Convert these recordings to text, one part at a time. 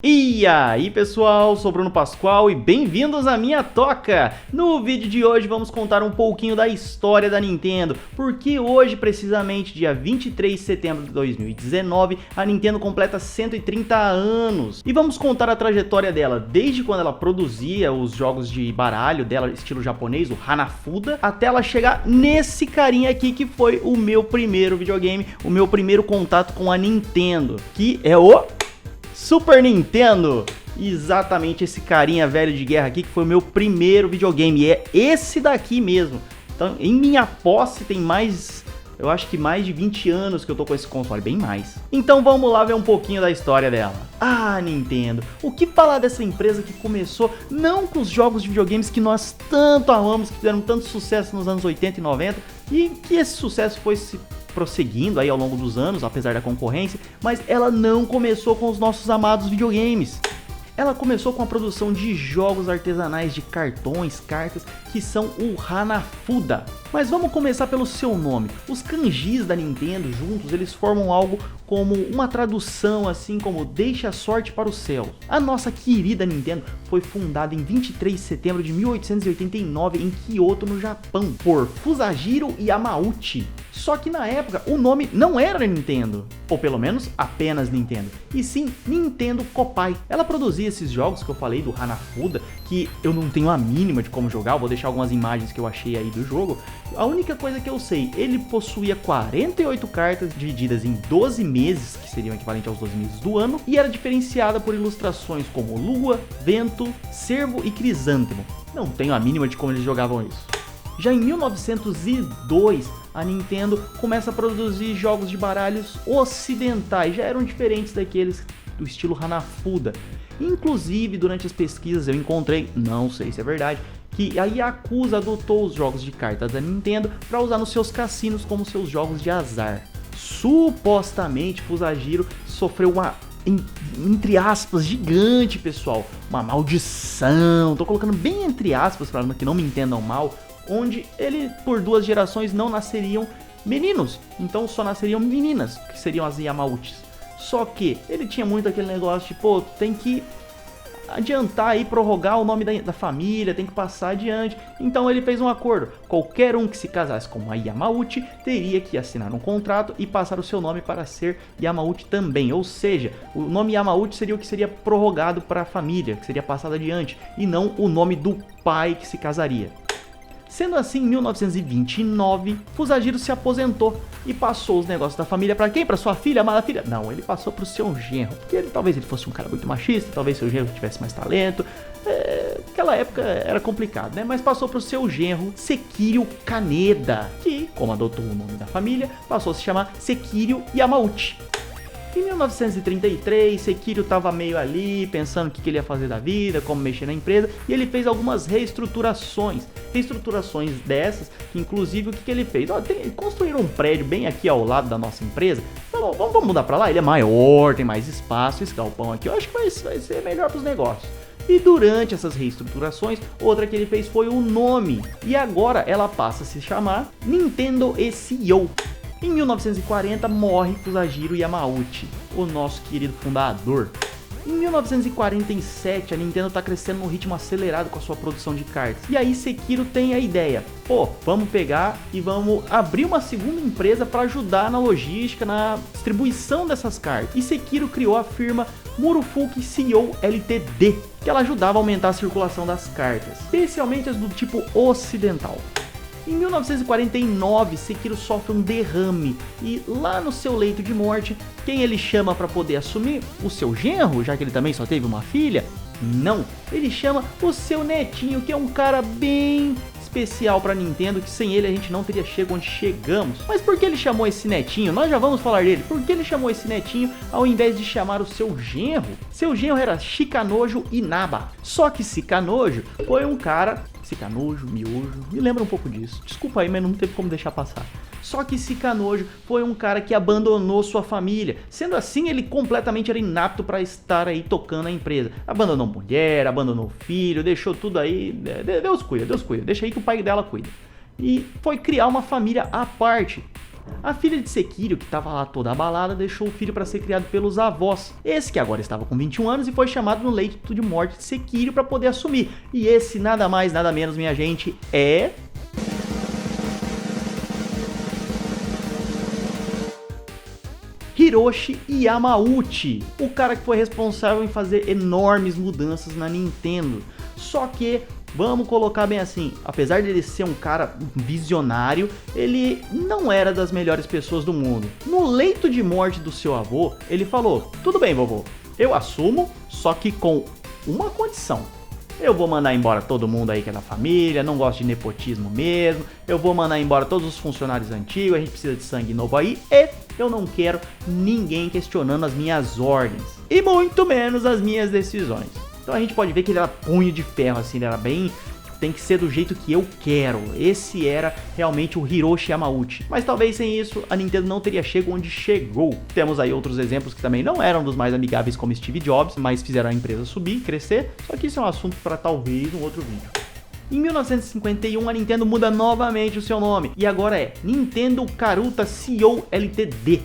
E aí pessoal, sou Bruno Pascoal e bem-vindos à minha toca! No vídeo de hoje vamos contar um pouquinho da história da Nintendo, porque hoje, precisamente dia 23 de setembro de 2019, a Nintendo completa 130 anos. E vamos contar a trajetória dela, desde quando ela produzia os jogos de baralho dela, estilo japonês, o Hanafuda, até ela chegar nesse carinha aqui que foi o meu primeiro videogame, o meu primeiro contato com a Nintendo, que é o Super Nintendo. Exatamente esse carinha velho de guerra aqui que foi o meu primeiro videogame, e é esse daqui mesmo. Então, em minha posse tem mais, eu acho que mais de 20 anos que eu tô com esse console, bem mais. Então vamos lá ver um pouquinho da história dela. Ah, Nintendo, o que falar dessa empresa que começou não com os jogos de videogames que nós tanto amamos, que fizeram tanto sucesso nos anos 80 e 90, e que esse sucesso foi se prosseguindo aí ao longo dos anos, apesar da concorrência, mas ela não começou com os nossos amados videogames. Ela começou com a produção de jogos artesanais de cartões, cartas, que são o Hanafuda. Mas vamos começar pelo seu nome. Os kanjis da Nintendo juntos, eles formam algo como uma tradução assim como deixa a sorte para o céu. A nossa querida Nintendo foi fundada em 23 de setembro de 1889 em Kyoto, no Japão, por Fusajiro Yamauchi. Só que na época o nome não era Nintendo, ou pelo menos apenas Nintendo, e sim Nintendo Kopai. Ela produzia esses jogos que eu falei do Hanafuda, que eu não tenho a mínima de como jogar, eu vou deixar algumas imagens que eu achei aí do jogo. A única coisa que eu sei, ele possuía 48 cartas divididas em 12 meses, que seriam equivalente aos 12 meses do ano, e era diferenciada por ilustrações como lua, vento, cervo e crisântemo. Não tenho a mínima de como eles jogavam isso. Já em 1902, a Nintendo começa a produzir jogos de baralhos ocidentais, já eram diferentes daqueles do estilo Hanafuda. Inclusive, durante as pesquisas eu encontrei, não sei se é verdade, que a Yakuza adotou os jogos de cartas da Nintendo para usar nos seus cassinos como seus jogos de azar. Supostamente, Fusajiro sofreu uma, entre aspas, gigante, pessoal, uma maldição, tô colocando bem entre aspas para que não me entendam mal, onde ele, por 2 gerações, não nasceriam meninos, então só nasceriam meninas, que seriam as Yamauchis. Só que ele tinha muito aquele negócio de, pô, tem que adiantar aí, prorrogar o nome da família, tem que passar adiante. Então ele fez um acordo, qualquer um que se casasse com uma Yamauchi teria que assinar um contrato e passar o seu nome para ser Yamauchi também, ou seja, o nome Yamauchi seria o que seria prorrogado para a família, que seria passado adiante, e não o nome do pai que se casaria. Sendo assim, em 1929, Fusajiro se aposentou e passou os negócios da família para quem? Para sua filha, amada filha? Não, ele passou para o seu genro, porque talvez ele fosse um cara muito machista, talvez seu genro tivesse mais talento. Aquela época era complicado, né? Mas passou para o seu genro, Sekiryu Kaneda, que, como adotou o nome da família, passou a se chamar Sekiryu Yamauchi. Em 1933, Sekiryu estava meio ali, pensando o que ele ia fazer da vida, como mexer na empresa, e ele fez algumas reestruturações dessas, que inclusive o que ele fez? Construíram um prédio bem aqui ao lado da nossa empresa, então, vamos mudar para lá, ele é maior, tem mais espaço, esse galpão aqui eu acho que vai ser melhor para os negócios. E durante essas reestruturações, outra que ele fez foi o nome, e agora ela passa a se chamar Nintendo CEO. Em 1940 morre Fusajiro Yamauchi, o nosso querido fundador. Em 1947 a Nintendo está crescendo num ritmo acelerado com a sua produção de cartas. E aí Sekiryu tem a ideia, pô, vamos pegar e vamos abrir uma segunda empresa para ajudar na logística, na distribuição dessas cartas. E Sekiryu criou a firma Murufuki CEO Ltd, que ela ajudava a aumentar a circulação das cartas, especialmente as do tipo ocidental. Em 1949, Sekiryu sofre um derrame e lá no seu leito de morte, quem ele chama para poder assumir? O seu genro, já que ele também só teve uma filha? Não, ele chama o seu netinho, que é um cara bem especial para Nintendo, que sem ele a gente não teria chegado onde chegamos. Mas por que ele chamou esse netinho? Nós já vamos falar dele. Por que ele chamou esse netinho ao invés de chamar o seu genro? Seu genro era Shikanojo Inaba. Só que Shikanojo foi um cara... Shikanojo, Miojo, me lembra um pouco disso. Desculpa aí, mas não teve como deixar passar. Só que Shikanojo foi um cara que abandonou sua família. Sendo assim, ele completamente era inapto para estar aí tocando a empresa. Abandonou mulher, abandonou filho, deixou tudo aí. Deus cuida, deixa aí que o pai dela cuida. E foi criar uma família à parte. A filha de Sekiro, que estava lá toda abalada, deixou o filho para ser criado pelos avós. Esse que agora estava com 21 anos e foi chamado no leito de morte de Sekiro para poder assumir. E esse nada mais, nada menos, minha gente, é... Hiroshi Yamauchi, o cara que foi responsável em fazer enormes mudanças na Nintendo. Só que, vamos colocar bem assim, apesar de ele ser um cara visionário, ele não era das melhores pessoas do mundo. No leito de morte do seu avô, ele falou: tudo bem, vovô, eu assumo, só que com uma condição. Eu vou mandar embora todo mundo aí que é da família, não gosto de nepotismo mesmo, eu vou mandar embora todos os funcionários antigos, a gente precisa de sangue novo aí, e eu não quero ninguém questionando as minhas ordens, e muito menos as minhas decisões. Então a gente pode ver que ele era punho de ferro, assim, ele era bem... tem que ser do jeito que eu quero. Esse era realmente o Hiroshi Yamauchi. Mas talvez sem isso, a Nintendo não teria chegado onde chegou. Temos aí outros exemplos que também não eram dos mais amigáveis como Steve Jobs, mas fizeram a empresa subir, crescer. Só que isso é um assunto para talvez um outro vídeo. Em 1951, a Nintendo muda novamente o seu nome. E agora é Nintendo Karuta Co. Ltd.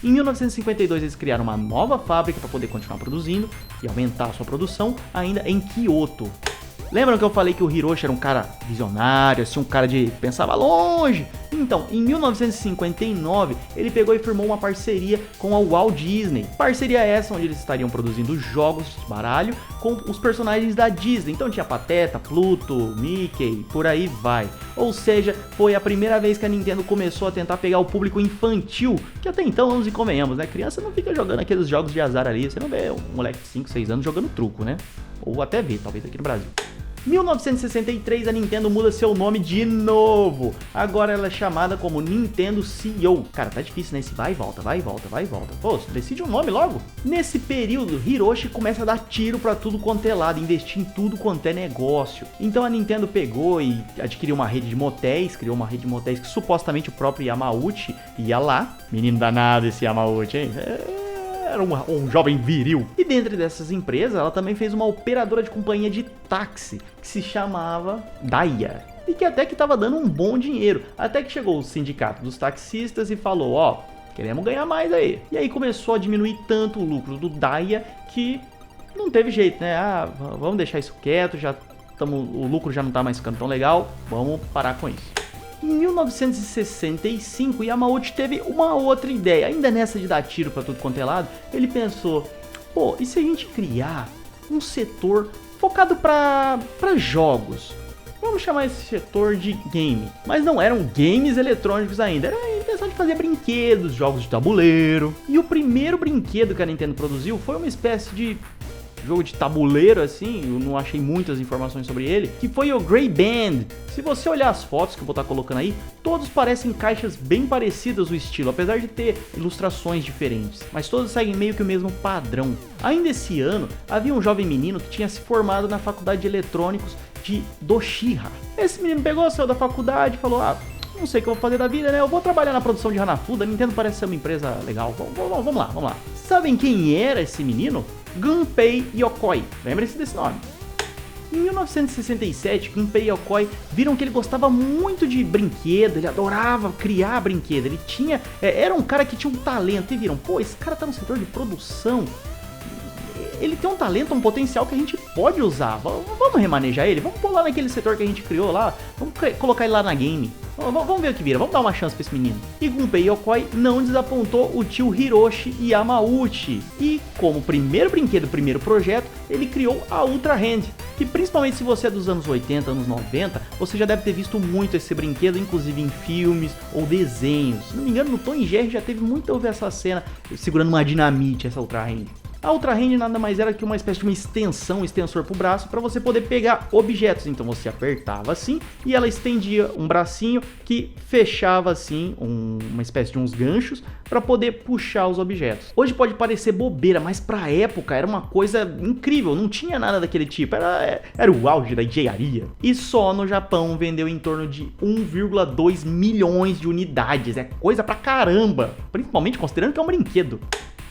Em 1952, eles criaram uma nova fábrica para poder continuar produzindo e aumentar a sua produção ainda em Kyoto. Lembram que eu falei que o Hiroshi era um cara visionário, assim, um cara de pensava longe? Então, em 1959, ele pegou e firmou uma parceria com a Walt Disney. Parceria essa onde eles estariam produzindo jogos de baralho com os personagens da Disney. Então tinha Pateta, Pluto, Mickey, por aí vai. Ou seja, foi a primeira vez que a Nintendo começou a tentar pegar o público infantil, que até então, vamos e convenhamos, né? Criança não fica jogando aqueles jogos de azar ali, você não vê um moleque de 5, 6 anos jogando truco, né? Ou até vê, talvez aqui no Brasil. 1963, a Nintendo muda seu nome de novo. Agora ela é chamada como Nintendo CO. Cara, tá difícil, né? Esse vai e volta, vai e volta, vai e volta. Pô, decide um nome logo. Nesse período, Hiroshi começa a dar tiro pra tudo quanto é lado, investir em tudo quanto é negócio. Então a Nintendo pegou e adquiriu uma rede de motéis, criou uma rede de motéis que supostamente o próprio Yamauchi ia lá. Menino danado esse Yamauchi, hein? Era um jovem viril. E dentro dessas empresas, ela também fez uma operadora de companhia de táxi, que se chamava Daiya. E que até que estava dando um bom dinheiro. Até que chegou o sindicato dos taxistas e falou, ó, queremos ganhar mais aí. E aí começou a diminuir tanto o lucro do Daiya que não teve jeito, né? Ah, vamos deixar isso quieto, o lucro já não tá mais ficando tão legal, vamos parar com isso. Em 1965, Yamauchi teve uma outra ideia. Ainda nessa de dar tiro pra tudo quanto é lado, ele pensou, pô, e se a gente criar um setor focado pra jogos? Vamos chamar esse setor de game. Mas não eram games eletrônicos ainda, era a intenção de fazer brinquedos, jogos de tabuleiro. E o primeiro brinquedo que a Nintendo produziu foi uma espécie de jogo de tabuleiro, assim, eu não achei muitas informações sobre ele, que foi o Grey Band. Se você olhar as fotos que eu vou estar colocando aí, todos parecem caixas bem parecidas o estilo, apesar de ter ilustrações diferentes, mas todos seguem meio que o mesmo padrão. Ainda esse ano, havia um jovem menino que tinha se formado na faculdade de eletrônicos de Doshiha. Esse menino pegou, saiu da faculdade e falou, não sei o que eu vou fazer da vida, né? Eu vou trabalhar na produção de Hanafuda, a Nintendo parece ser uma empresa legal, vamos lá. Sabem quem era esse menino? Gunpei Yokoi, lembrem-se desse nome. Em 1967, Gunpei Yokoi viram que ele gostava muito de brinquedo, ele adorava criar brinquedo, ele tinha, era um cara que tinha um talento, e viram, pô, esse cara tá no setor de produção, ele tem um talento, um potencial que a gente pode usar, vamos remanejar ele, vamos pôr lá naquele setor que a gente criou lá, vamos colocar ele lá na game. Vamos ver o que vira, vamos dar uma chance pra esse menino. E Gunpei Yokoi não desapontou o tio Hiroshi Yamauchi. E como primeiro brinquedo, primeiro projeto, ele criou a Ultra Hand. Que principalmente se você é dos anos 80, anos 90, você já deve ter visto muito esse brinquedo, inclusive em filmes ou desenhos. Se não me engano, no Tom e Jerry já teve muito a ver essa cena, segurando uma dinamite, essa Ultra Hand. A Ultra Hand nada mais era que uma espécie de uma extensão, um extensor pro braço, para você poder pegar objetos. Então você apertava assim e ela estendia um bracinho que fechava assim uma espécie de uns ganchos para poder puxar os objetos. Hoje pode parecer bobeira, mas pra época era uma coisa incrível, não tinha nada daquele tipo, era o auge da engenharia. E só no Japão vendeu em torno de 1,2 milhões de unidades, é coisa pra caramba, principalmente considerando que é um brinquedo.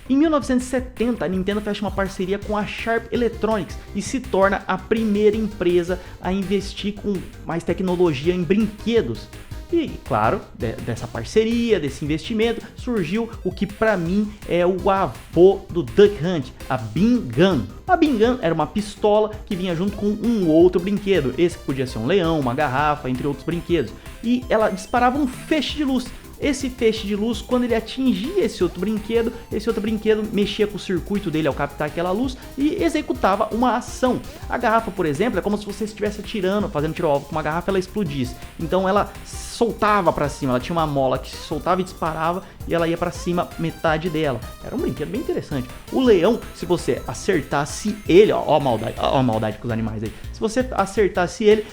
Em 1970, a Nintendo fecha uma parceria com a Sharp Electronics e se torna a primeira empresa a investir com mais tecnologia em brinquedos. E, claro, dessa parceria, desse investimento, surgiu o que pra mim é o avô do Duck Hunt, a Bean Gun. A Bean Gun era uma pistola que vinha junto com um outro brinquedo, esse que podia ser um leão, uma garrafa, entre outros brinquedos. E ela disparava um feixe de luz. Esse feixe de luz, quando ele atingia esse outro brinquedo mexia com o circuito dele ao captar aquela luz e executava uma ação. A garrafa, por exemplo, é como se você estivesse atirando, fazendo tiro-alvo com uma garrafa, ela explodisse. Então ela soltava pra cima, ela tinha uma mola que se soltava e disparava e ela ia pra cima metade dela. Era um brinquedo bem interessante. O leão, se você acertasse ele, ó a maldade com os animais aí. Se você acertasse ele,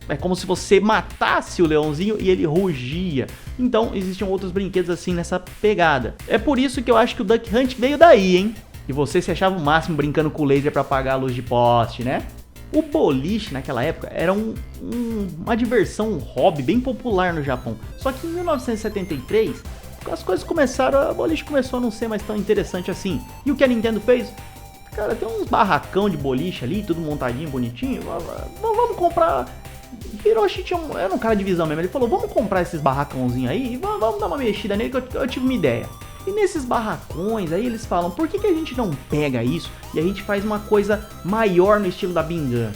é como se você matasse o leãozinho e ele rugia. Então existiam outros brinquedos assim nessa pegada. É por isso que eu acho que o Duck Hunt veio daí, hein? E você se achava o máximo brincando com o laser pra apagar a luz de poste, né? O boliche naquela época era uma diversão, um hobby bem popular no Japão. Só que em 1973, as coisas começaram, o boliche começou a não ser mais tão interessante assim. E o que a Nintendo fez? Cara, tem uns barracão de boliche ali, tudo montadinho, bonitinho. Vamos comprar. Hiroshi era um cara de visão mesmo, ele falou, vamos comprar esses barracãozinhos aí e vamos dar uma mexida nele que eu tive uma ideia. E nesses barracões aí eles falam, por que a gente não pega isso e a gente faz uma coisa maior no estilo da Bean Gun?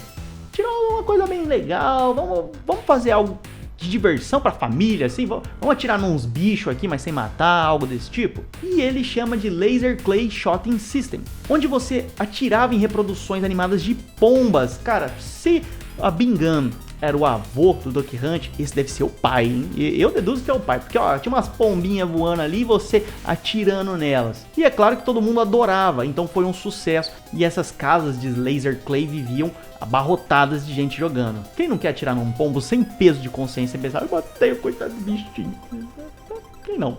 Tirar uma coisa bem legal, vamos fazer algo de diversão pra família, assim, vamos atirar nos bichos aqui, mas sem matar, algo desse tipo. E ele chama de Laser Clay Shooting System, onde você atirava em reproduções animadas de pombas. Cara, se a Bean Gun era o avô do Duck Hunt, esse deve ser o pai, hein? Eu deduzo que é o pai, porque ó, tinha umas pombinhas voando ali e você atirando nelas. E é claro que todo mundo adorava, então foi um sucesso. E essas casas de Laser Clay viviam abarrotadas de gente jogando. Quem não quer atirar num pombo sem peso de consciência e pensar, eu matei o coitado do bichinho? Quem não?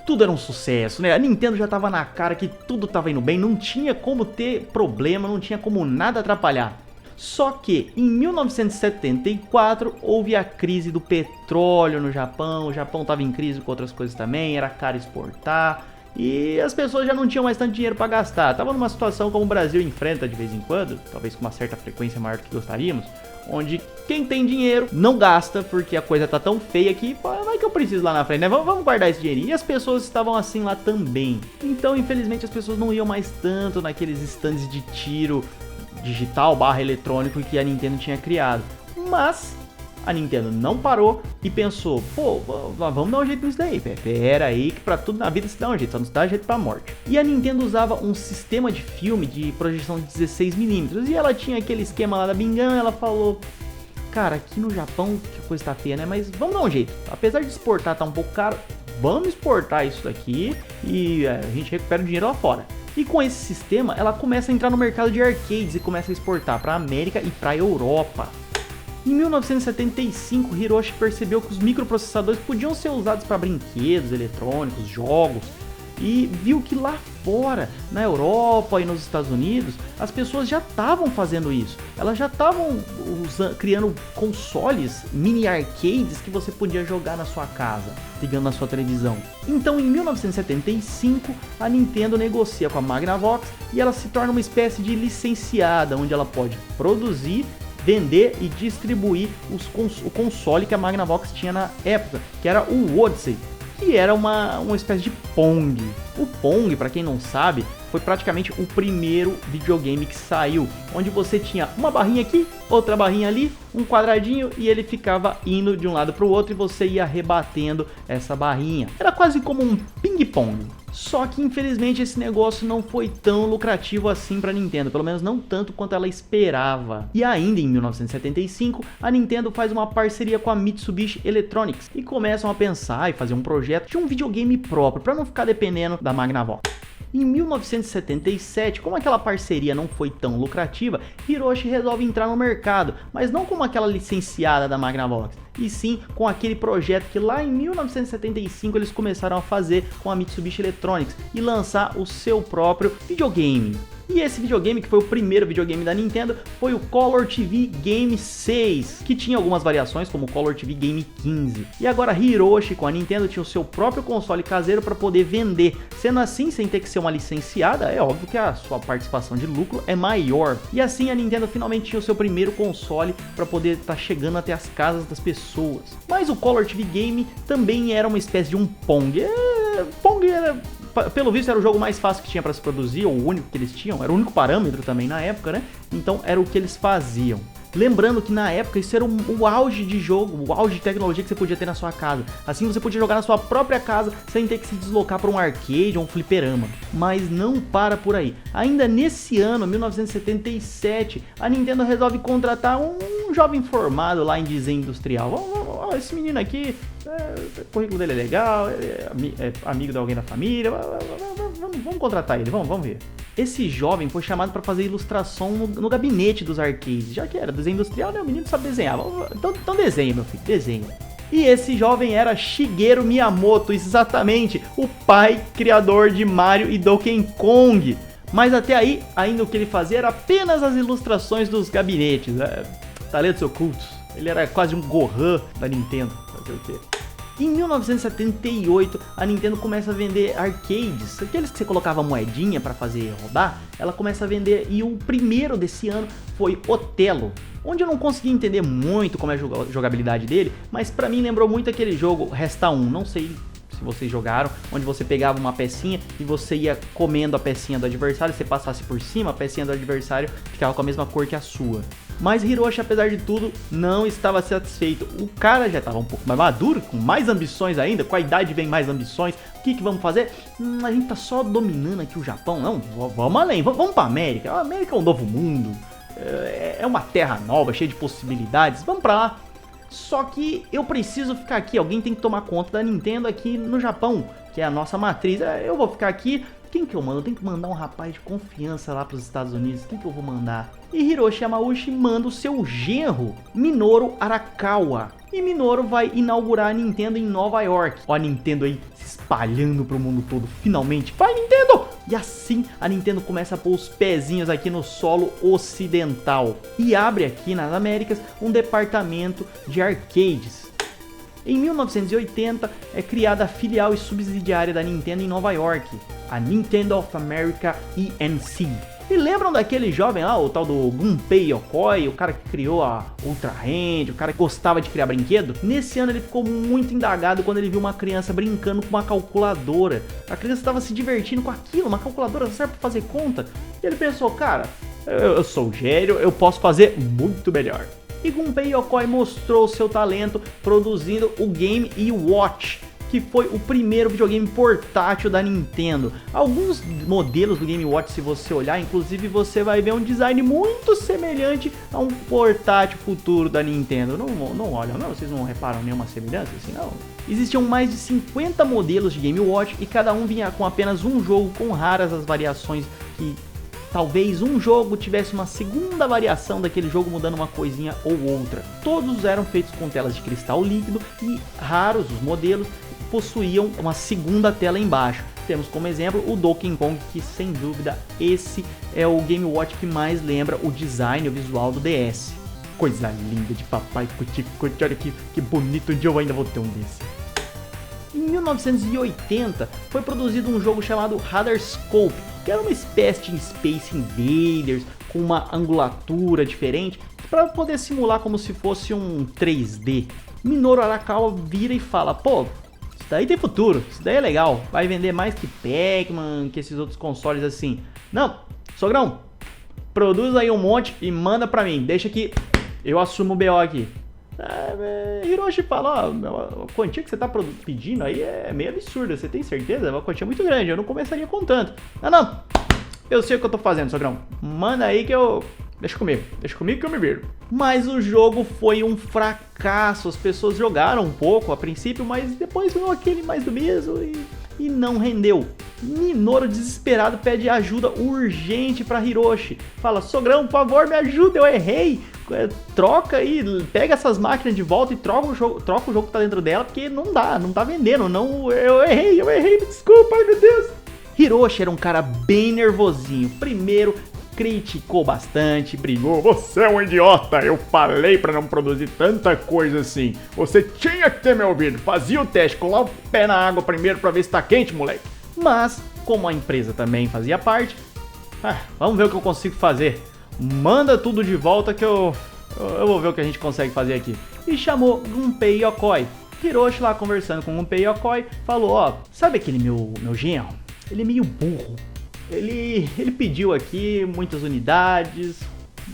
Tudo era um sucesso, né? A Nintendo já tava na cara que tudo tava indo bem, não tinha como ter problema, não tinha como nada atrapalhar. Só que em 1974 houve a crise do petróleo no Japão, o Japão estava em crise com outras coisas também, era caro exportar e as pessoas já não tinham mais tanto dinheiro para gastar. Tava numa situação como o Brasil enfrenta de vez em quando, talvez com uma certa frequência maior do que gostaríamos, onde quem tem dinheiro não gasta porque a coisa tá tão feia que vai que eu preciso lá na frente, né? Vamos guardar esse dinheirinho. E as pessoas estavam assim lá também. Então, infelizmente, as pessoas não iam mais tanto naqueles stands de tiro digital / eletrônico que a Nintendo tinha criado. Mas a Nintendo não parou e pensou, pô, vamos dar um jeito nisso daí. Pera aí que pra tudo na vida se dá um jeito, só não se dá jeito pra morte. E a Nintendo usava um sistema de filme de projeção de 16mm e ela tinha aquele esquema lá da Bean Gun. Ela falou, cara, aqui no Japão que a coisa tá feia, né? Mas vamos dar um jeito. Apesar de exportar tá um pouco caro, vamos exportar isso daqui e a gente recupera o dinheiro lá fora. E com esse sistema, ela começa a entrar no mercado de arcades e começa a exportar para a América e para a Europa. Em 1975, Hiroshi percebeu que os microprocessadores podiam ser usados para brinquedos, eletrônicos, jogos, e viu que lá fora, na Europa e nos Estados Unidos, as pessoas já estavam fazendo isso. Elas já estavam criando consoles, mini arcades que você podia jogar na sua casa, ligando na sua televisão. Então, em 1975, a Nintendo negocia com a Magnavox e ela se torna uma espécie de licenciada, onde ela pode produzir, vender e distribuir o console que a Magnavox tinha na época, que era o Odyssey, que era uma espécie de Pong. O Pong, para quem não sabe, foi praticamente o primeiro videogame que saiu, onde você tinha uma barrinha aqui, outra barrinha ali, um quadradinho e ele ficava indo de um lado para o outro e você ia rebatendo essa barrinha. Era quase como um ping-pong. Só que infelizmente esse negócio não foi tão lucrativo assim para a Nintendo, pelo menos não tanto quanto ela esperava. E ainda em 1975, a Nintendo faz uma parceria com a Mitsubishi Electronics e começam a pensar e fazer um projeto de um videogame próprio para não ficar dependendo da Magnavox. Em 1977, como aquela parceria não foi tão lucrativa, Hiroshi resolve entrar no mercado, mas não como aquela licenciada da Magnavox, e sim com aquele projeto que lá em 1975 eles começaram a fazer com a Mitsubishi Electronics e lançar o seu próprio videogame. E esse videogame, que foi o primeiro videogame da Nintendo, foi o Color TV Game 6, que tinha algumas variações como o Color TV Game 15. E agora Hiroshi com a Nintendo tinha o seu próprio console caseiro para poder vender. Sendo assim, sem ter que ser uma licenciada, é óbvio que a sua participação de lucro é maior. E assim a Nintendo finalmente tinha o seu primeiro console para poder estar chegando até as casas das pessoas. Mas o Color TV Game também era uma espécie de um Pong. Pong era, pelo visto, era o jogo mais fácil que tinha para se produzir, ou o único que eles tinham, era o único parâmetro também na época, né? Então era o que eles faziam. Lembrando que na época isso era o auge de jogo, o auge de tecnologia que você podia ter na sua casa. Assim você podia jogar na sua própria casa sem ter que se deslocar para um arcade ou um fliperama. Mas não para por aí. Ainda nesse ano, 1977, a Nintendo resolve contratar um jovem formado lá em desenho industrial. Esse menino aqui, o currículo dele é legal, é amigo de alguém da família, vamos contratar ele, vamos ver. Esse jovem foi chamado para fazer ilustração no gabinete dos arcades, já que era desenho industrial, né? O menino sabe desenhar. Então desenha, meu filho, desenha. E esse jovem era Shigeru Miyamoto, exatamente, o pai criador de Mario e Donkey Kong. Mas até aí, ainda o que ele fazia era apenas as ilustrações dos gabinetes, talentos ocultos. Ele era quase um Gohan da Nintendo, fazer o quê? Em 1978, a Nintendo começa a vender arcades, aqueles que você colocava moedinha para fazer rodar, ela começa a vender, e o primeiro desse ano foi Otelo, onde eu não consegui entender muito como é a jogabilidade dele, mas pra mim lembrou muito aquele jogo Resta 1, não sei se vocês jogaram, onde você pegava uma pecinha e você ia comendo a pecinha do adversário, se você passasse por cima, a pecinha do adversário ficava com a mesma cor que a sua. Mas Hiroshi, apesar de tudo, não estava satisfeito. O cara já estava um pouco mais maduro, com mais ambições ainda, com a idade vem mais ambições. O que vamos fazer? A gente tá só dominando aqui o Japão, não, vamos além, vamos pra América. A América é um novo mundo, é uma terra nova, cheia de possibilidades, vamos pra lá. Só que eu preciso ficar aqui, alguém tem que tomar conta da Nintendo aqui no Japão, que é a nossa matriz. Eu vou ficar aqui, quem que eu mando? Eu tenho que mandar um rapaz de confiança lá para os Estados Unidos, quem que eu vou mandar? E Hiroshi Yamauchi manda o seu genro, Minoru Arakawa. E Minoru vai inaugurar a Nintendo em Nova York. Ó a Nintendo aí se espalhando pro mundo todo, finalmente. Vai, Nintendo! E assim a Nintendo começa a pôr os pezinhos aqui no solo ocidental. E abre aqui nas Américas um departamento de arcades. Em 1980 é criada a filial e subsidiária da Nintendo em Nova York, a Nintendo of America ENC. E lembram daquele jovem lá, o tal do Gunpei Yokoi, o cara que criou a Ultra Hand, o cara que gostava de criar brinquedo? Nesse ano ele ficou muito indagado quando ele viu uma criança brincando com uma calculadora. A criança estava se divertindo com aquilo, uma calculadora serve para fazer conta. E ele pensou, cara, eu sou gênio, eu posso fazer muito melhor. E Gunpei Yokoi mostrou seu talento produzindo o Game & Watch, que foi o primeiro videogame portátil da Nintendo. Alguns modelos do Game & Watch, se você olhar, inclusive você vai ver um design muito semelhante a um portátil futuro da Nintendo. Não olham, não? Vocês não reparam nenhuma semelhança assim, não? Existiam mais de 50 modelos de Game & Watch e cada um vinha com apenas um jogo, com raras as variações que... Talvez um jogo tivesse uma segunda variação daquele jogo mudando uma coisinha ou outra. Todos eram feitos com telas de cristal líquido e raros os modelos possuíam uma segunda tela embaixo. Temos como exemplo o Donkey Kong, que sem dúvida esse é o Game Watch que mais lembra o design, o visual do DS. Coisa linda de papai cuti-cuti, olha que bonito, um dia eu ainda vou ter um desse. Em 1980 foi produzido um jogo chamado Radar Scope, que era uma espécie de Space Invaders com uma angulatura diferente para poder simular como se fosse um 3D. Minoru Arakawa vira e fala, pô, isso daí tem futuro, isso daí é legal, vai vender mais que Pac-Man, que esses outros consoles assim. Não, sogrão, produz aí um monte e manda pra mim, deixa que eu assumo o BO aqui. Hiroshi fala, ó, a quantia que você tá pedindo aí é meio absurda, você tem certeza? É uma quantia muito grande, eu não começaria com tanto. Não, eu sei o que eu tô fazendo, sogrão, manda aí que eu... Deixa comigo que eu me viro. Mas o jogo foi um fracasso, as pessoas jogaram um pouco a princípio, mas depois veio aquele mais do mesmo e não rendeu. Minoru, desesperado, pede ajuda urgente para Hiroshi. Fala, sogrão, por favor, me ajuda, eu errei. Troca aí, pega essas máquinas de volta e troca o jogo que tá dentro dela, porque não tá vendendo, eu errei, me desculpa, ai meu Deus. Hiroshi era um cara bem nervosinho. Primeiro, criticou bastante, brigou. Você é um idiota, eu falei pra não produzir tanta coisa assim. Você tinha que ter me ouvido. Fazia o teste, colava o pé na água primeiro pra ver se tá quente, moleque. Mas, como a empresa também fazia parte, vamos ver o que eu consigo fazer. Manda tudo de volta que eu vou ver o que a gente consegue fazer aqui. E chamou Gunpei Yokoi. Hiroshi lá conversando com Gunpei Yokoi, falou, ó, sabe aquele meu genro? Ele é meio burro. Ele pediu aqui muitas unidades,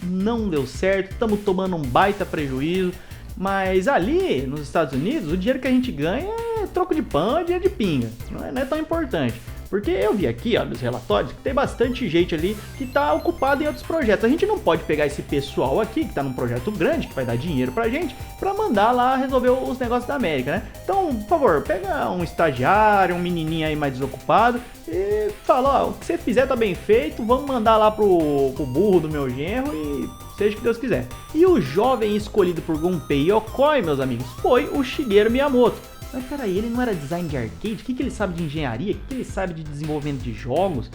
não deu certo, estamos tomando um baita prejuízo, mas ali nos Estados Unidos o dinheiro que a gente ganha é troco de pão, é dinheiro de pinga, não é tão importante. Porque eu vi aqui, ó, nos relatórios, que tem bastante gente ali que tá ocupado em outros projetos. A gente não pode pegar esse pessoal aqui, que tá num projeto grande, que vai dar dinheiro pra gente, pra mandar lá resolver os negócios da América, né? Então, por favor, pega um estagiário, um menininho aí mais desocupado e fala, ó, o que você fizer tá bem feito, vamos mandar lá pro burro do meu genro e seja o que Deus quiser. E o jovem escolhido por Gunpei Yokoi, meus amigos, foi o Shigeru Miyamoto. Mas peraí, ele não era design de arcade? O que ele sabe de engenharia? O que ele sabe de desenvolvimento de jogos?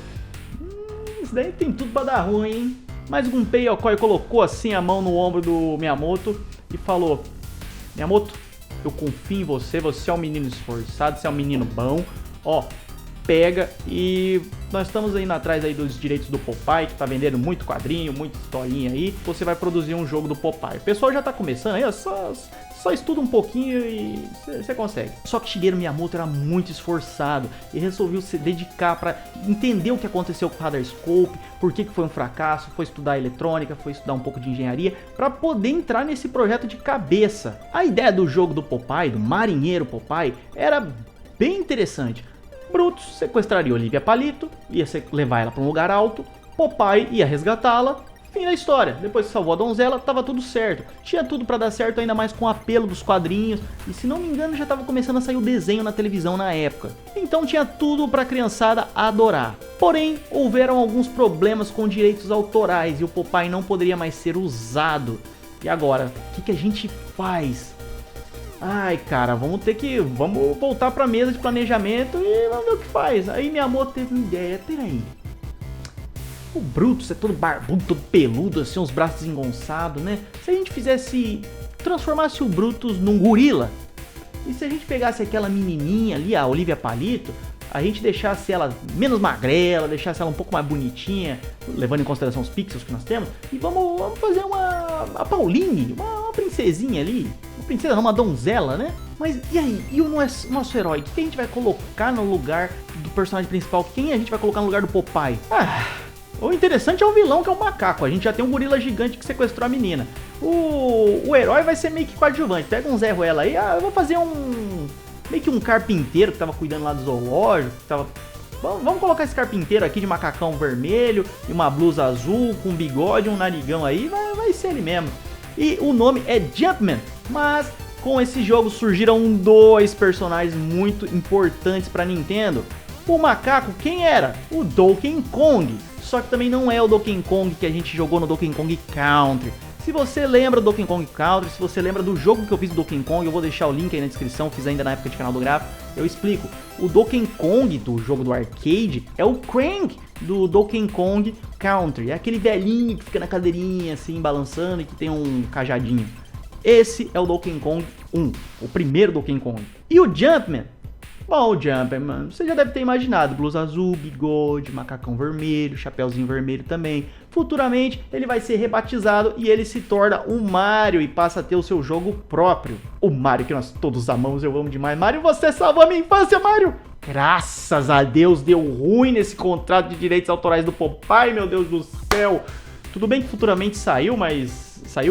Isso daí tem tudo pra dar ruim, hein? Mas o Gunpei Yokoi colocou assim a mão no ombro do Miyamoto e falou: Miyamoto, eu confio em você, você é um menino esforçado, você é um menino bom, ó, pega e nós estamos indo atrás aí dos direitos do Popeye, que tá vendendo muito quadrinho, muita historinha aí, você vai produzir um jogo do Popeye. O pessoal já tá começando aí, ó, só estuda um pouquinho e você consegue. Só que Shigeru Miyamoto era muito esforçado e resolveu se dedicar para entender o que aconteceu com o Radarscope, por que foi um fracasso, foi estudar eletrônica, foi estudar um pouco de engenharia, para poder entrar nesse projeto de cabeça. A ideia do jogo do Popeye, do marinheiro Popeye, era bem interessante. Brutus sequestraria Olivia Palito, ia levar ela para um lugar alto, Popeye ia resgatá-la. Fim da história. Depois que salvou a donzela, tava tudo certo. Tinha tudo pra dar certo, ainda mais com o apelo dos quadrinhos. E se não me engano, já tava começando a sair o desenho na televisão na época. Então tinha tudo pra criançada adorar. Porém, houveram alguns problemas com direitos autorais e o Popeye não poderia mais ser usado. E agora, o que a gente faz? Ai, cara, vamos voltar pra mesa de planejamento e vamos ver o que faz. Aí Miyamoto teve uma ideia. Peraí. O Brutus é todo barbudo, todo peludo, assim, uns braços desengonçados, né? Se a gente transformasse o Brutus num gorila, e se a gente pegasse aquela menininha ali, a Olivia Palito, a gente deixasse ela menos magrela, deixasse ela um pouco mais bonitinha, levando em consideração os pixels que nós temos, e vamos fazer a Pauline, uma princesinha ali, uma princesa não, uma donzela, né? Mas e aí, e o nosso herói, quem a gente vai colocar no lugar do personagem principal? Quem a gente vai colocar no lugar do Popeye? O interessante é o vilão, que é o macaco. A gente já tem um gorila gigante que sequestrou a menina. O herói vai ser meio que coadjuvante. Pega um Zé Ruela aí. Eu vou fazer meio que um carpinteiro que tava cuidando lá do zoológico. Vamos colocar esse carpinteiro aqui de macacão vermelho e uma blusa azul com um bigode, um narigão aí. Vai ser ele mesmo. E o nome é Jumpman. Mas com esse jogo surgiram dois personagens muito importantes pra Nintendo. O macaco, quem era? O Donkey Kong. Só que também não é o Donkey Kong que a gente jogou no Donkey Kong Country. Se você lembra do Donkey Kong Country, se você lembra do jogo que eu fiz do Donkey Kong, eu vou deixar o link aí na descrição, fiz ainda na época de canal do Gráfico, eu explico. O Donkey Kong do jogo do arcade é o Krang do Donkey Kong Country. É aquele velhinho que fica na cadeirinha assim, balançando e que tem um cajadinho. Esse é o Donkey Kong 1, o primeiro Donkey Kong. E o Jumpman? Bom, o Jumpman, você já deve ter imaginado, blusa azul, bigode, macacão vermelho, chapéuzinho vermelho também. Futuramente ele vai ser rebatizado e ele se torna o Mario e passa a ter o seu jogo próprio. O Mario que nós todos amamos, eu amo demais. Mario, você salvou a minha infância, Mario! Graças a Deus deu ruim nesse contrato de direitos autorais do Popeye, meu Deus do céu. Tudo bem que futuramente saiu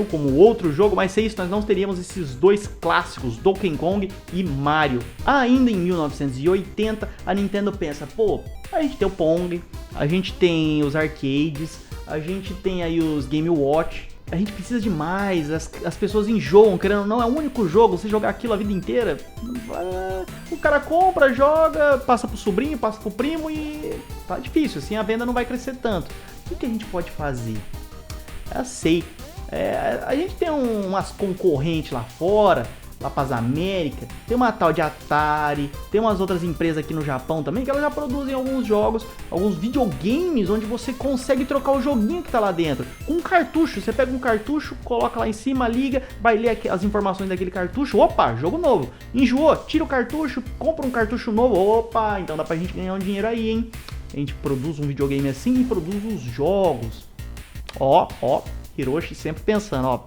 como outro jogo, mas sem isso nós não teríamos esses dois clássicos, Donkey Kong e Mario. Ainda em 1980, a Nintendo pensa, pô, a gente tem o Pong, a gente tem os arcades, a gente tem aí os Game Watch, a gente precisa de mais, as pessoas enjoam, querendo ou não, é o único jogo, você jogar aquilo a vida inteira, o cara compra, joga, passa pro sobrinho, passa pro primo e tá difícil, assim a venda não vai crescer tanto. O que a gente pode fazer? Eu sei. A gente tem umas concorrentes lá fora lá para as Américas, tem uma tal de Atari, tem umas outras empresas aqui no Japão também, que elas já produzem alguns jogos, alguns videogames, onde você consegue trocar o joguinho que tá lá dentro, com um cartucho. Você pega um cartucho, coloca lá em cima, liga, vai ler as informações daquele cartucho, opa, jogo novo. Enjoou, tira o cartucho, compra um cartucho novo, opa, então dá pra gente ganhar um dinheiro aí, hein? A gente produz um videogame assim e produz os jogos. Ó, Hiroshi sempre pensando, ó,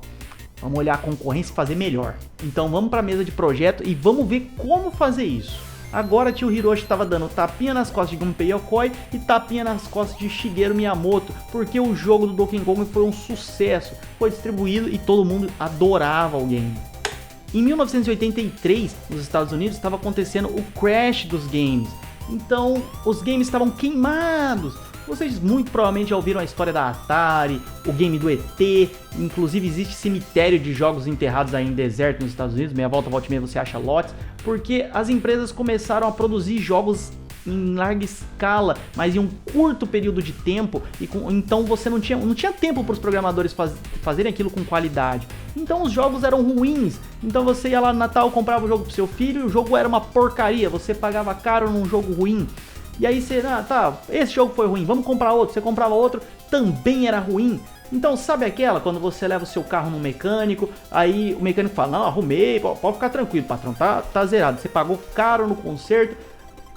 vamos olhar a concorrência e fazer melhor. Então vamos para a mesa de projeto e vamos ver como fazer isso. Agora tio Hiroshi estava dando tapinha nas costas de Gunpei Yokoi e tapinha nas costas de Shigeru Miyamoto, porque o jogo do Donkey Kong foi um sucesso, foi distribuído e todo mundo adorava o game. Em 1983, nos Estados Unidos, estava acontecendo o crash dos games. Então os games estavam queimados. Vocês muito provavelmente já ouviram a história da Atari, o game do ET, inclusive existe cemitério de jogos enterrados aí em deserto nos Estados Unidos, meia volta e meia você acha lotes, porque as empresas começaram a produzir jogos em larga escala, mas em um curto período de tempo, então você não tinha tempo para os programadores fazerem aquilo com qualidade. Então os jogos eram ruins, então você ia lá no Natal, comprava o jogo pro seu filho e o jogo era uma porcaria, você pagava caro num jogo ruim. E aí você, esse jogo foi ruim, vamos comprar outro. Você comprava outro, também era ruim. Então sabe aquela, quando você leva o seu carro no mecânico, aí o mecânico fala, não, arrumei, pode ficar tranquilo, patrão, tá zerado. Você pagou caro no conserto,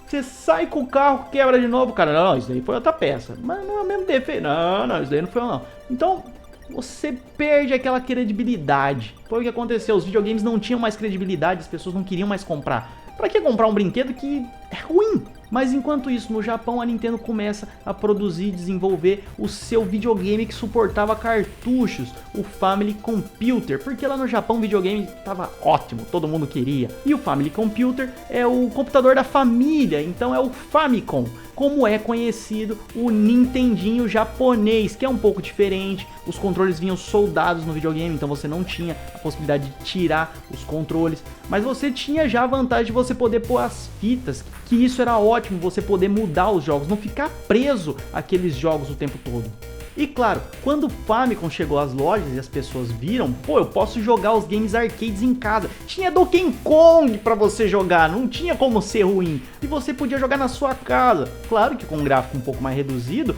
você sai com o carro, quebra de novo, cara, não, isso daí foi outra peça. Mas não é o mesmo defeito, não, isso daí não foi não. Então você perde aquela credibilidade. Foi o que aconteceu, os videogames não tinham mais credibilidade, as pessoas não queriam mais comprar. Pra que comprar um brinquedo que é ruim? Mas enquanto isso, no Japão, a Nintendo começa a produzir e desenvolver o seu videogame que suportava cartuchos, o Family Computer, porque lá no Japão o videogame estava ótimo, todo mundo queria. E o Family Computer é o computador da família, então é o Famicom, como é conhecido o Nintendinho japonês, que é um pouco diferente. Os controles vinham soldados no videogame, então você não tinha a possibilidade de tirar os controles, mas você tinha já a vantagem de você poder pôr as fitas, que isso era ótimo, você poder mudar os jogos, não ficar preso àqueles jogos o tempo todo. E claro, quando o Famicom chegou às lojas e as pessoas viram, pô, eu posso jogar os games arcades em casa. Tinha Donkey Kong pra você jogar, não tinha como ser ruim. E você podia jogar na sua casa. Claro que com um gráfico um pouco mais reduzido,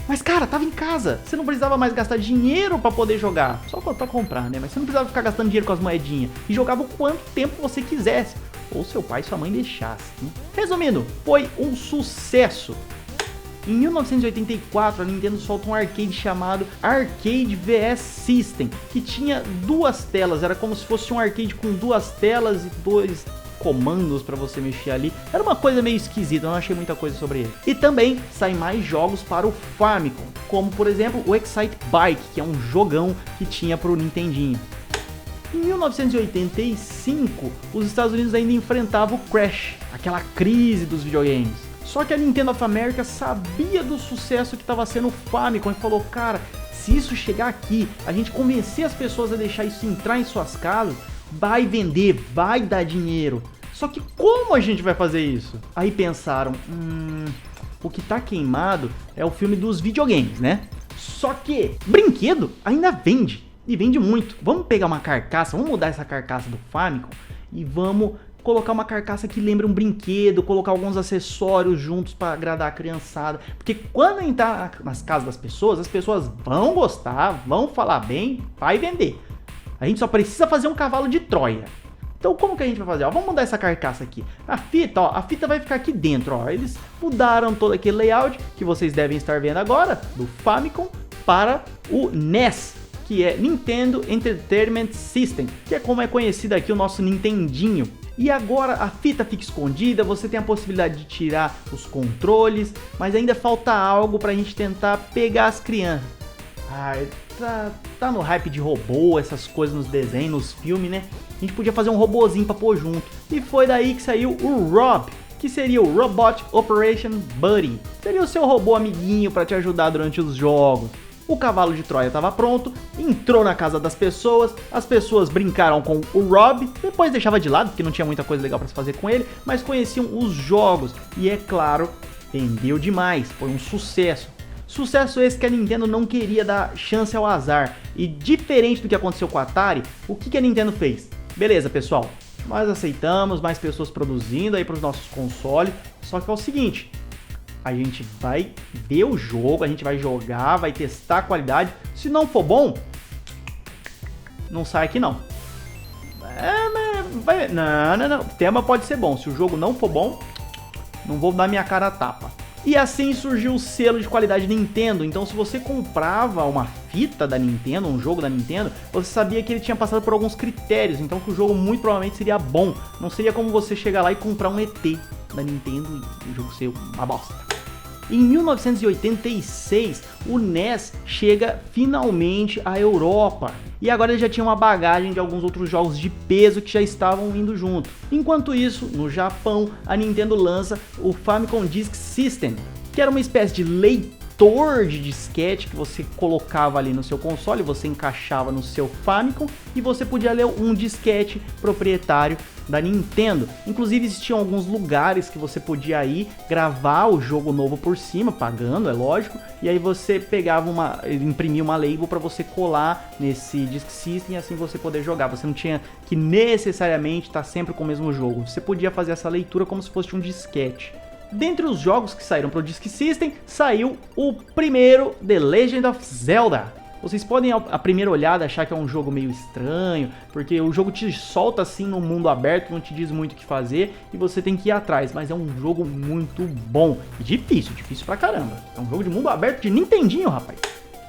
mas cara, tava em casa. Você não precisava mais gastar dinheiro pra poder jogar. Só pra comprar, né? Mas você não precisava ficar gastando dinheiro com as moedinhas. E jogava o quanto tempo você quisesse. Ou seu pai e sua mãe deixassem. Resumindo, foi um sucesso. Em 1984, a Nintendo solta um arcade chamado Arcade VS System, que tinha duas telas, era como se fosse um arcade com duas telas e dois comandos para você mexer ali. Era uma coisa meio esquisita, eu não achei muita coisa sobre ele. E também saem mais jogos para o Famicom, como por exemplo o Excite Bike, que é um jogão que tinha para o Nintendinho. Em 1985, os Estados Unidos ainda enfrentavam o crash, aquela crise dos videogames. Só que a Nintendo of America sabia do sucesso que estava sendo o Famicom e falou, cara, se isso chegar aqui, a gente convencer as pessoas a deixar isso entrar em suas casas, vai vender, vai dar dinheiro. Só que como a gente vai fazer isso? Aí pensaram, o que tá queimado é o filme dos videogames, né? Só que brinquedo ainda vende, e vende muito. Vamos pegar uma carcaça, vamos mudar essa carcaça do Famicom e vamos colocar uma carcaça que lembra um brinquedo, colocar alguns acessórios juntos para agradar a criançada, porque quando entrar nas casas das pessoas, as pessoas vão gostar, vão falar bem, vai vender. A gente só precisa fazer um cavalo de Troia. Então como que a gente vai fazer? Ó, vamos mudar essa carcaça aqui. A fita vai ficar aqui dentro, ó. Eles mudaram todo aquele layout que vocês devem estar vendo agora, do Famicom para o NES, que é Nintendo Entertainment System, que é como é conhecido aqui o nosso Nintendinho. E agora a fita fica escondida, você tem a possibilidade de tirar os controles, mas ainda falta algo pra gente tentar pegar as crianças. Tá no hype de robô, essas coisas nos desenhos, nos filmes, né? A gente podia fazer um robozinho pra pôr junto. E foi daí que saiu o Rob, que seria o Robot Operation Buddy. Seria o seu robô amiguinho pra te ajudar durante os jogos. O cavalo de Troia estava pronto, entrou na casa das pessoas, as pessoas brincaram com o Rob, depois deixava de lado porque não tinha muita coisa legal para se fazer com ele, mas conheciam os jogos e é claro, vendeu demais, foi um sucesso. Sucesso esse que a Nintendo não queria dar chance ao azar e diferente do que aconteceu com a Atari, o que a Nintendo fez? Beleza pessoal, nós aceitamos mais pessoas produzindo aí para os nossos consoles, só que é o seguinte, a gente vai ver o jogo, a gente vai jogar, vai testar a qualidade, se não for bom, não sai aqui não. Não, o tema pode ser bom, se o jogo não for bom, não vou dar minha cara a tapa. E assim surgiu o selo de qualidade Nintendo, então se você comprava uma fita da Nintendo, um jogo da Nintendo, você sabia que ele tinha passado por alguns critérios, então que o jogo muito provavelmente seria bom. Não seria como você chegar lá e comprar um ET da Nintendo e o jogo ser uma bosta. Em 1986, o NES chega finalmente à Europa. E agora ele já tinha uma bagagem de alguns outros jogos de peso que já estavam indo junto. Enquanto isso, no Japão, a Nintendo lança o Famicom Disk System, que era uma espécie de leitor de disquete que você colocava ali no seu console, você encaixava no seu Famicom e você podia ler um disquete proprietário da Nintendo. Inclusive existiam alguns lugares que você podia ir gravar o jogo novo por cima, pagando, é lógico, e aí você pegava imprimia uma label para você colar nesse Disk System e assim você poder jogar. Você não tinha que necessariamente estar sempre com o mesmo jogo, você podia fazer essa leitura como se fosse um disquete. Dentre os jogos que saíram para o Disk System, saiu o primeiro The Legend of Zelda. Vocês podem, à primeira olhada, achar que é um jogo meio estranho, porque o jogo te solta assim no mundo aberto, não te diz muito o que fazer e você tem que ir atrás, mas é um jogo muito bom e difícil pra caramba. É um jogo de mundo aberto de Nintendinho, rapaz.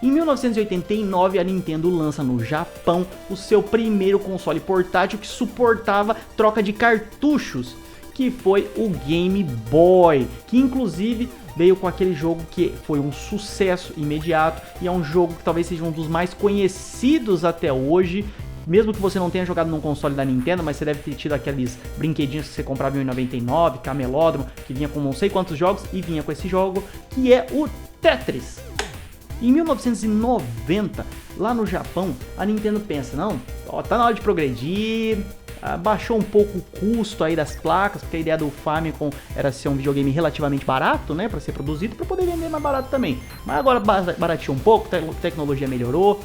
Em 1989, a Nintendo lança no Japão o seu primeiro console portátil que suportava troca de cartuchos, que foi o Game Boy, que inclusive veio com aquele jogo que foi um sucesso imediato e é um jogo que talvez seja um dos mais conhecidos até hoje, mesmo que você não tenha jogado num console da Nintendo, mas você deve ter tido aqueles brinquedinhos que você comprava em 99, Camelódromo, que vinha com não sei quantos jogos e vinha com esse jogo, que é o Tetris. Em 1990, lá no Japão, a Nintendo pensa, não, ó, tá na hora de progredir, baixou um pouco o custo aí das placas, porque a ideia do Famicom era ser um videogame relativamente barato, né, para ser produzido, para poder vender mais barato também. Mas agora barateou um pouco, a tecnologia melhorou.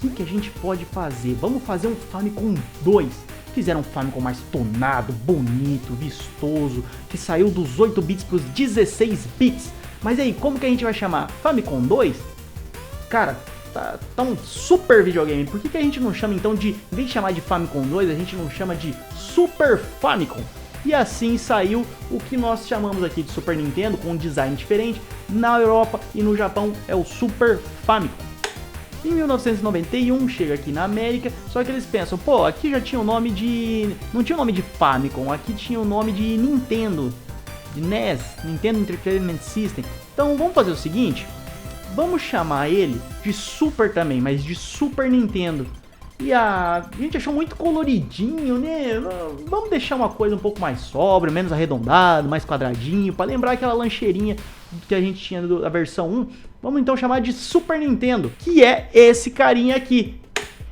O que a gente pode fazer? Vamos fazer um Famicom 2. Fizeram um Famicom mais tonado, bonito, vistoso, que saiu dos 8 bits para os 16 bits. Mas aí, como que a gente vai chamar? Famicom 2? Cara, tá um super videogame. Por que a gente não chama então de, em vez de chamar de Famicom 2, a gente não chama de Super Famicom? E assim saiu o que nós chamamos aqui de Super Nintendo, com um design diferente. Na Europa e no Japão é o Super Famicom. Em 1991 chega aqui na América, só que eles pensam, pô, aqui já tinha o nome de... não tinha o nome de Famicom, aqui tinha o nome de Nintendo, de NES, Nintendo Entertainment System. Então vamos fazer o seguinte, vamos chamar ele de Super também, mas de Super Nintendo. E a gente achou muito coloridinho, né? Vamos deixar uma coisa um pouco mais sóbria, menos arredondado, mais quadradinho, para lembrar aquela lancheirinha que a gente tinha da versão 1. Vamos então chamar de Super Nintendo, que é esse carinha aqui.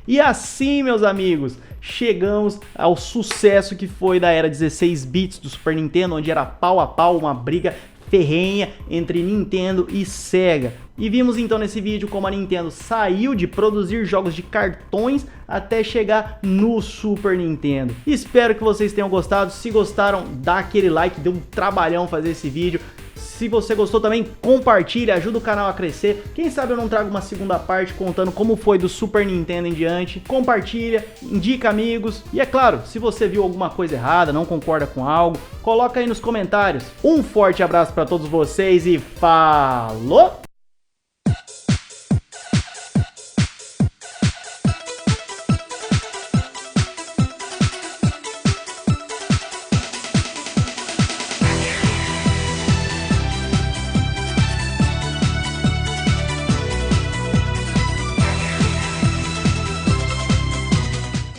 E assim, meus amigos, chegamos ao sucesso que foi da era 16 bits do Super Nintendo, onde era pau a pau, uma briga ferrenha entre Nintendo e Sega. E vimos então nesse vídeo como a Nintendo saiu de produzir jogos de cartões até chegar no Super Nintendo. Espero que vocês tenham gostado. Se gostaram, dá aquele like, deu um trabalhão fazer esse vídeo. Se você gostou também, compartilha, ajuda o canal a crescer. Quem sabe eu não trago uma segunda parte contando como foi do Super Nintendo em diante. Compartilha, indica amigos. E é claro, se você viu alguma coisa errada, não concorda com algo, coloca aí nos comentários. Um forte abraço para todos vocês e falou!